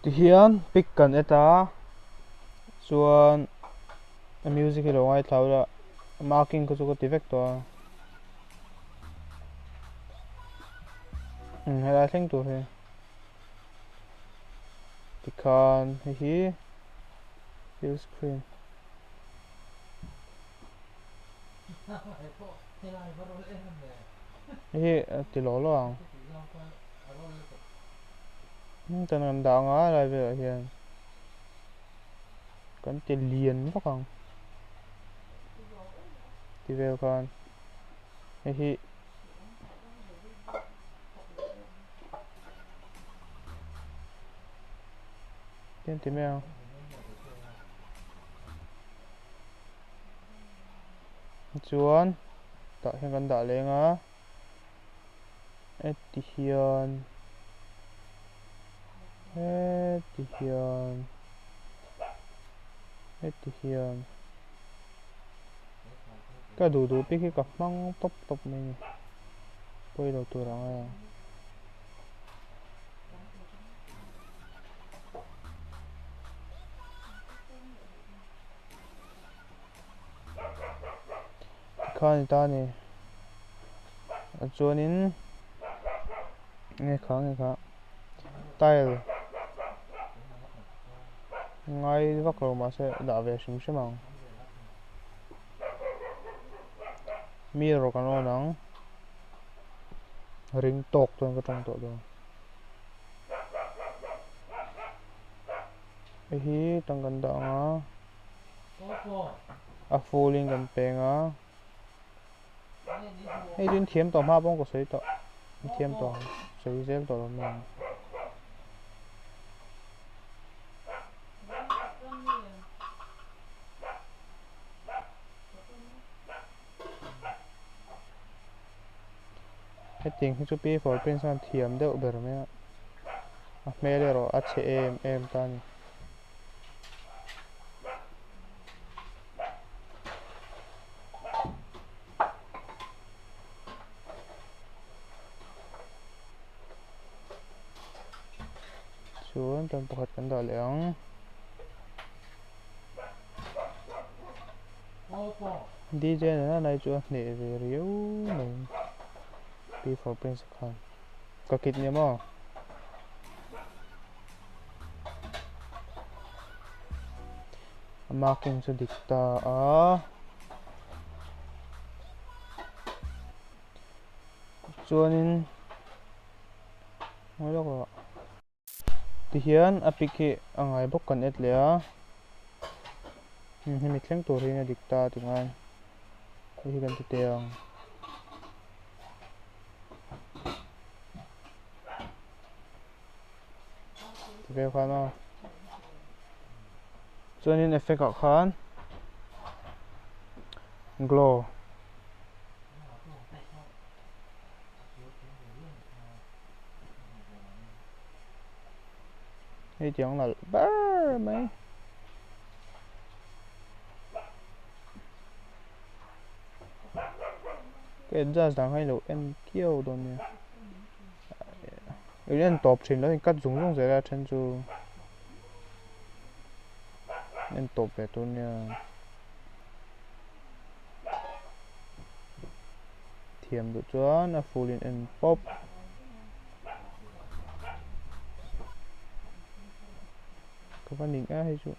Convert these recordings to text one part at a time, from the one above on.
ti hian pick kan eta chuan a music hi lo ngai thlau la marking ko chu ko ti vek to helai thleng tur he tikhan hi full screen hi ti lo lo ang tan kan da nga lai ve hian kan ti lian vakang ti vel khan hi tin ti mèo chuan ta hian kan da lenga ti hian ti hian ti hian ka du du pi khi ka mang top top mai ni poi lo tu rang a khan ta ni chuanin nghe kha tile ngay vak lo ma se da ve hring hring ang mirror kan on ang ring tok ton ka tang to do hi tang kan da nga a falling kan pe nga hei din thiam to ma bong ko sei to thiam to sei zel to lo cái tiếng khi chụp pi for print san thiam đeo bер me a me le ro a che em tan chuan tan pakhat kan da leang DJ na nai chu ne ve riu nei pi for print khan ka kit ne mo marking chu dikta a chuanin ngoi lo ko ti hian a pikhi angai bok kan et le a mi thleng tur hi na dikta tingai hi kan ti teang ti ve khan a chuanin effect a khan glow hei tiếng là bar mấy cái ra rằng hay là em kêu đồ nè有人top trên đó thì cắt dùng dùng ra chân chu em top về tôi nè thiểm được cho nó full in and pop các bạn định hay chú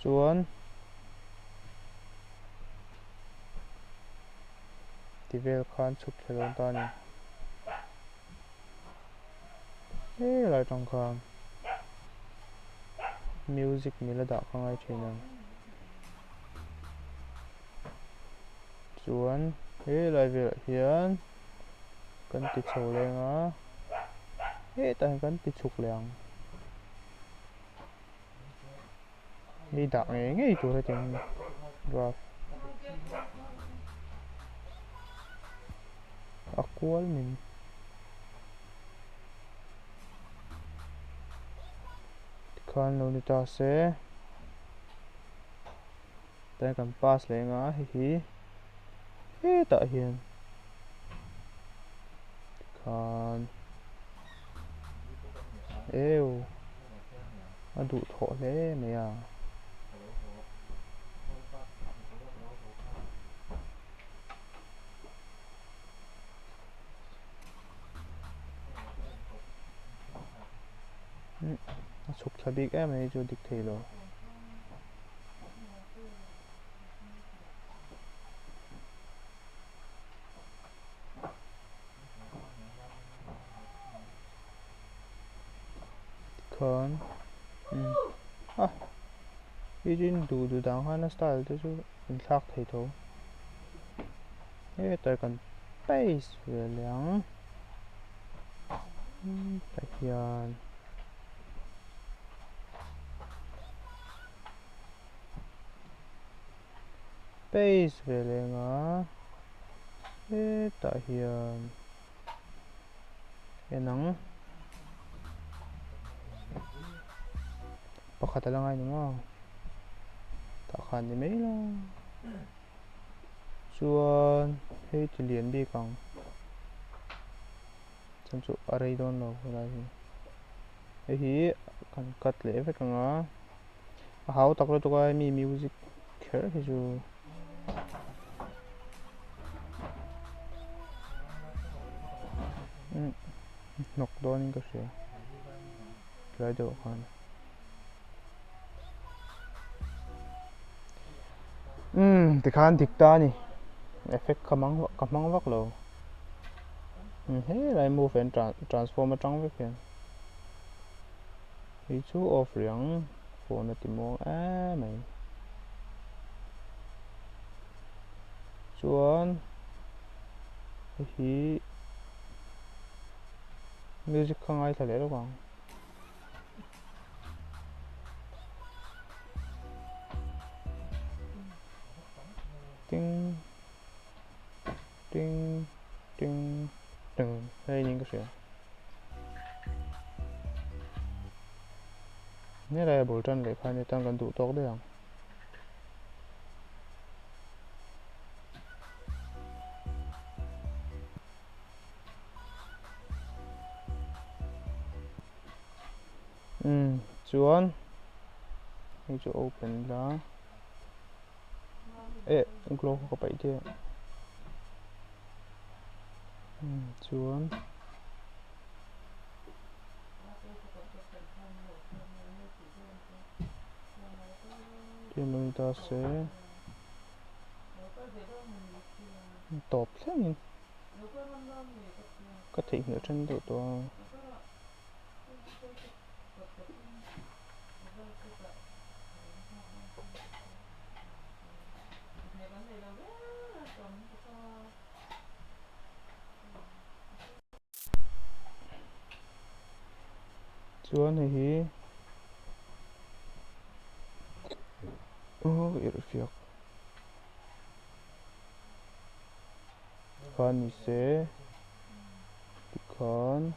chuan thì về khan chụp theo ta nè ê lại trong khan music mình là đã không ai chơi nè chuan ê lại về hiền cần tịt sầu lên á ê tại cần tịt sụp liền đi đạp nghe nghe chỗ này tiếng graph aqual mình khan lo ni ta se tại cần pass lên á hi hi ê tại hiền khan eo adu tho le me ya suk thabik em ấy cho dik thei lo khan à cái chuyện đủ đáng hoa style thế chứ mình khác thầy thôi thế tôi cần base về lượng tại hiện base về lượng á thế tại hiện cái nắng bọc hạt là ngay đúng không tạo khăn thì mấy lo chuan thế thì liền đi còn chăm chú ở đây đâu nào đây thế thì cần cắt lẽ phải cần á háo tóc rồi tụi mi music care thì chú nọc đó nên có gì lại được không thì khan thích ta nè effect kamang vak lo he lại move and transform trong việc kìa thì chú off riêng phone tìm mua mày chuan thì music không ai thay đâu còn ting ting ting từng đây những cái sự như là bộ tranh để khai tăng cần tụ tốt đấy không chuan như chỗ open đó glow có bảy chứ chuan thì mình ta sẽ top lên có thể nữa trên độ to chuan thì việc khan sẽ khan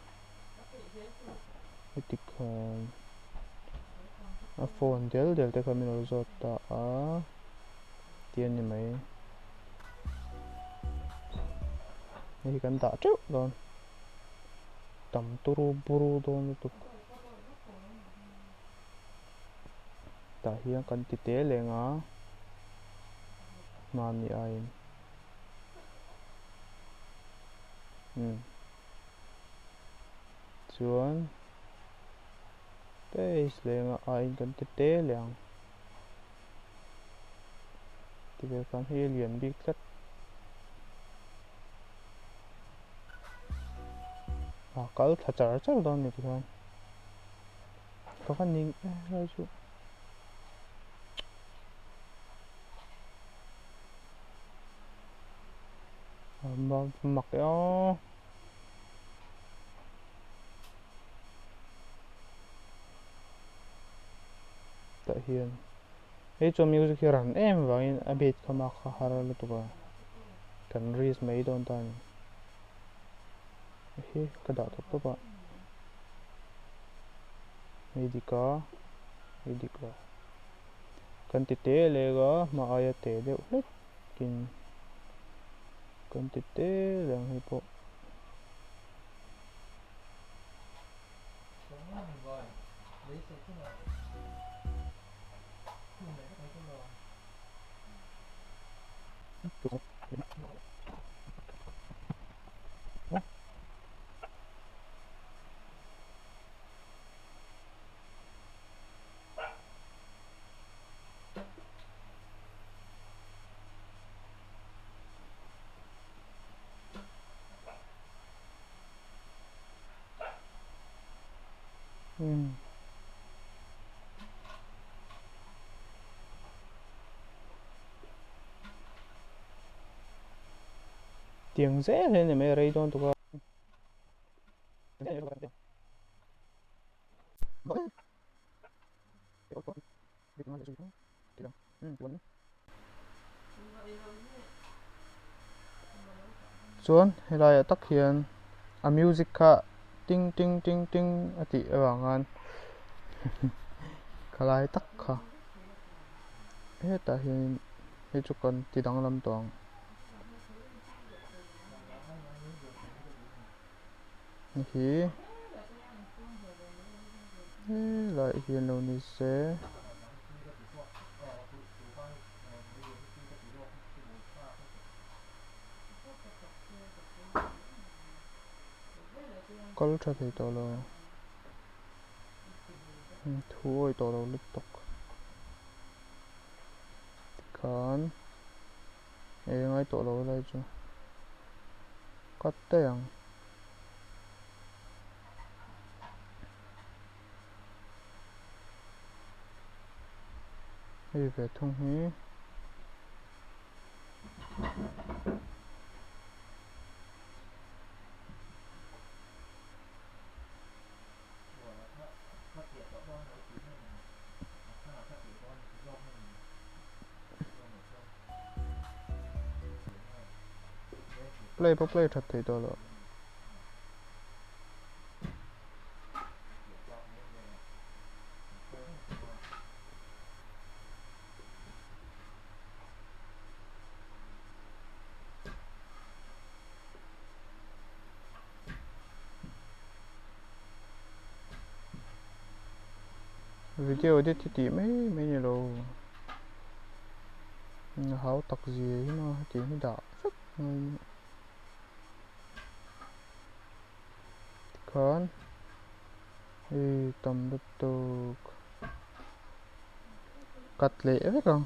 khan phone del te kami no zota tiền như mấy thì cần tạ trước rồi tầm turu buru don tu ta hiang kan ti te lenga mami ai chuan base lenga ai kan ti te leng ti ve kan hi lian big tlat kal thachar char don ni kan có kan ning lai chu mặc eo tại hiền ấy cho music ran em vào a bit kama khahara tu ba kan reels mấy don tan hi kada to ba medika kan ti te le ga ma aya te de hết kin kan ti te lang hi po tiếng rẽ lên này mày rây đón tụi chuan helai tak hian a music kha ting ting ting ting ati awangan khalai tak kha heta hian he chu kan ti dang lam tawng hi lại hian lo ni se kol tha thei to lo thu oi to lo lut tok khan e ngai to lo lai chu kat te yang hi ve thung hi play po play that thei to lo video edit ti mấy mấy ni lo háo tắc gì mà ti mi da khan e tam lut tok kat le ve kang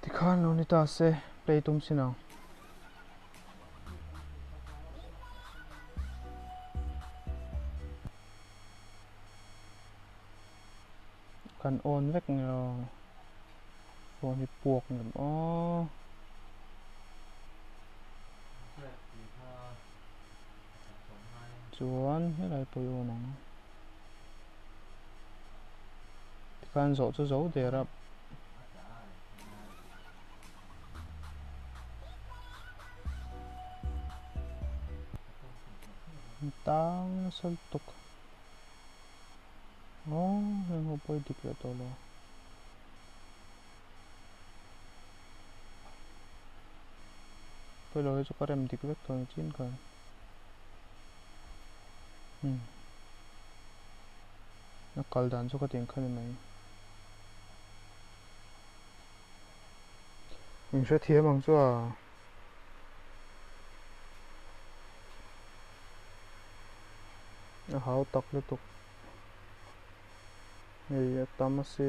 ti khan lo ni ta se play tum sinang kan on vek lo phone hi puak ngam o chuan helai poi o nang ti khan zo chu zo de rap tang sal tuk heng ho poi dik le to lo poi lo chu karem dik vek thon chin kan na kal dan chu ka ting khan mai in sha thiam ang chu a háo tak le tuk ei tam se